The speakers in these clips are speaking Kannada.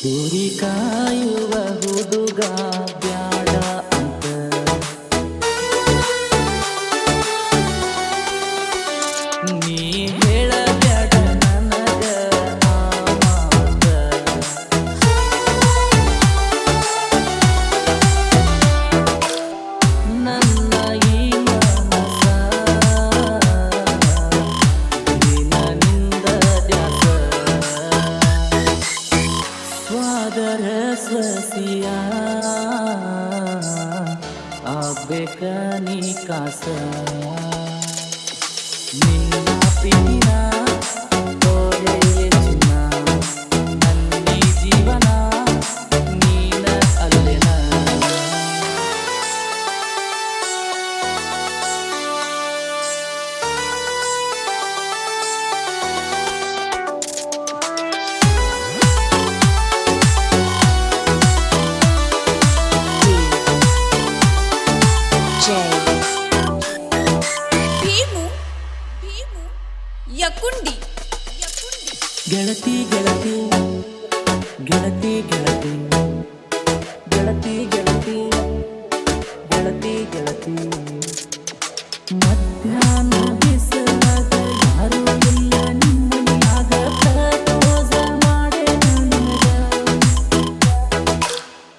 ಕುರಿ ಕಾಯುವ ಹುಡುಗ ಬ್ಯಾಡ ಅಂತ ನೀ ಹೇಳಬ್ಯಾಡ ನನಗ ಆ ಮಾತ. ನನ್ನ ಈ ಮನಸ ದಿನನಿಂದ ದ್ಯಾಸ ಸ್ವಾದರ ಸ್ವಸಿಯ ಆಗ್ಬೇಕ ನೀ ಕಾಸ. ನಿನ್ನ ಪ್ರೀತಿನ ತೋರೆಯೇ ಚಿನ್ನ, ನನ್ನೀ ಜೀವನ ನೀನ ಅಲ್ಲೆನ. ಭೀಮು ಭೀಮು ಯಕುಂಡಿ ಯಕುಂಡಿ ಗೆಳತಿ ಗೆಳತಿ ಗೆಳತಿ ಗೆಳತಿ ಗೆಳತಿ ಗೆಳತಿ ಗೆಳತಿ ಗೆಳತಿ ಮಧ್ಯಾಹ್ನ ಬಿಸಿಲಾಗ ಯಾರು ಇಲ್ಲ ನಿಮ್ಮನ್ಯಾಗ ಪ್ರಪೋಸ ಮಾಡೆ ನನಗ.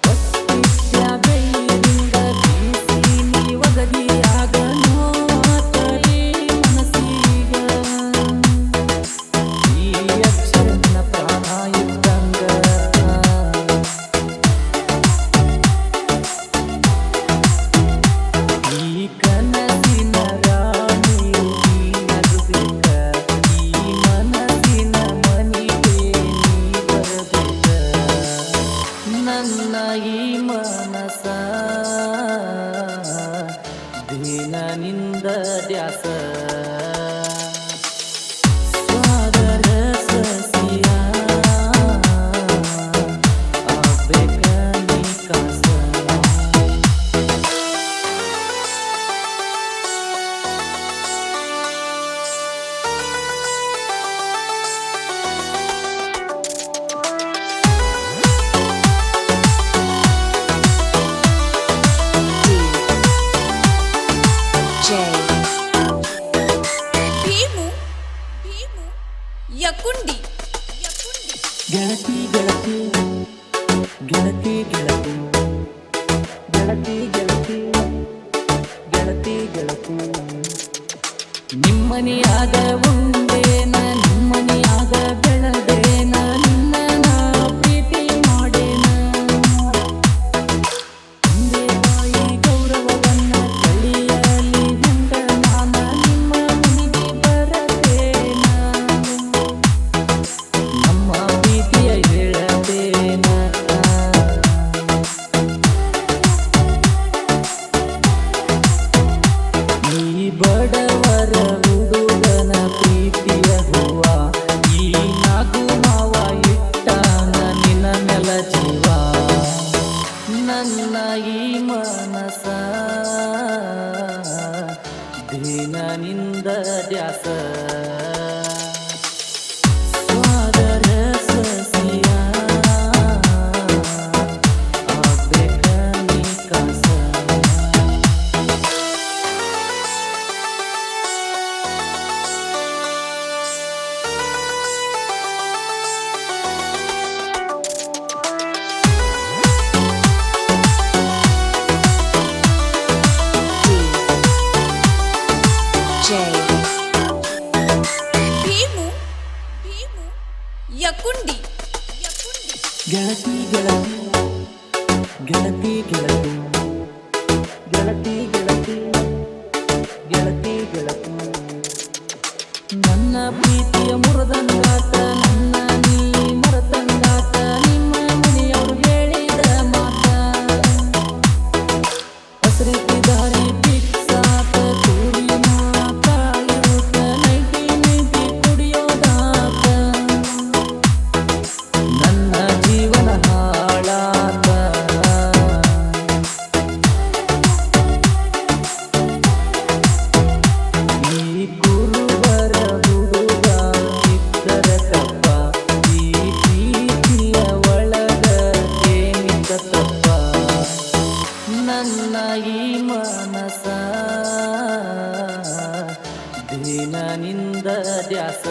ಹೊತ್ತಿಟ್ಟ ಬೆಯ್ಯಿಂದ ಬೀಸಿ ನೀ ಒಗದಿಯಾಗ ನೋತ ಈ ಮನಸ್ಸೀಗ. ಈ ಅಕ್ಷರನ ಪ್ರಾಣ ಇದ್ದಂಗ ಈ ಕನಸಿನ ರಾಣಿಯು ನೀನಾಗಬೇಕ. ಈ ಮನಸ್ಸಿನ ಮನಿಗೆ ನೀ ಬರಬೇಕ. ನನ್ನ ಈ ಮನಸ ದಿನನಿಂದ ದ್ಯಾಸ ಸ್ವಾದರ ಸಸಿಯ ಆಗ್ಬೇಕ ನೀ ಕಾಸ. ಭೀಮು ಭೀಮು ಯಕುಂಡಿ ಯಕುಂಡಿ ಗೆಳತಿ ಗೆಳತಿ ಗೆಳತಿ ಗೆಳತಿ ಗೆಳತಿ ಗೆಳತಿ ಗೆಳತಿ ಗೆಳತಿ ನಿಮ್ಮನೆಯಾಗ ಉಂಡೇನ ನಿಮ್ಮನೆಯಾಗ ಬೆಳದೇನ ನಿನ್ನ ನಾ ಪ್ರೀತಿ ಮಾಡೇನ. ತಂದೆ ತಾಯಿ ಗೌರವವನ್ನ ಕಳಿಯಲಿ ಗಂಡ ನಾನ ನಿಮ್ಮ ಮನೆಗೆ ಬರತೇನ. ನಮ್ಮ ಪ್ರೀತಿಯ ಹೇಳತೇನ. ಈ ಬಡವರ ಹುಡುಗನ ಪ್ರೀತಿಯ ಹೂವ, ಈ ನಾಗು ಮಾವ ಇಟ್ಟಾನ ನಿನ್ನ ನೆಲ ಜೀವ. ನನ್ನ ಈ ಮನಸ ದಿನನಿಂದ ದ್ಯಾಸ ಸ್ವಾದರ ಸಸಿಯ ಆಗ್ಬೇಕ ನೀ ಕಾಸ. ಭೀಮು ಭೀಮು ಯಕುಂಡಿ ಯಕುಂಡಿ ಗೆಳತಿ ಗೆಳತಿ ಗೆಳತಿ ಗೆಳತಿ ಗೆಳತಿ ಗೆಳತಿ ಗೆಳತಿ ಗೆಳತಿ ನನ್ನ ಪ್ರೀತಿಯ ಮುರದಂಗಾತ ನನ್ನ ನೀ ಮರತಂಗಾತ ನಿಮ್ಮ ಮನೆಯವರು ಹೇಳಿದ ಮಾತ. ಹಸರಿತಿ ದಾರಿ ಪಿಕ್ಸಾತ ತೂರಿನ ಕಾಯಿರುತ್ತ ನೈಟಿ ನೈಟಿ ಕುಡಿಯೋದಾತ. ನನ್ನ ಜೀವನ ಹಾಳಾತ ದ್ಯಾಸ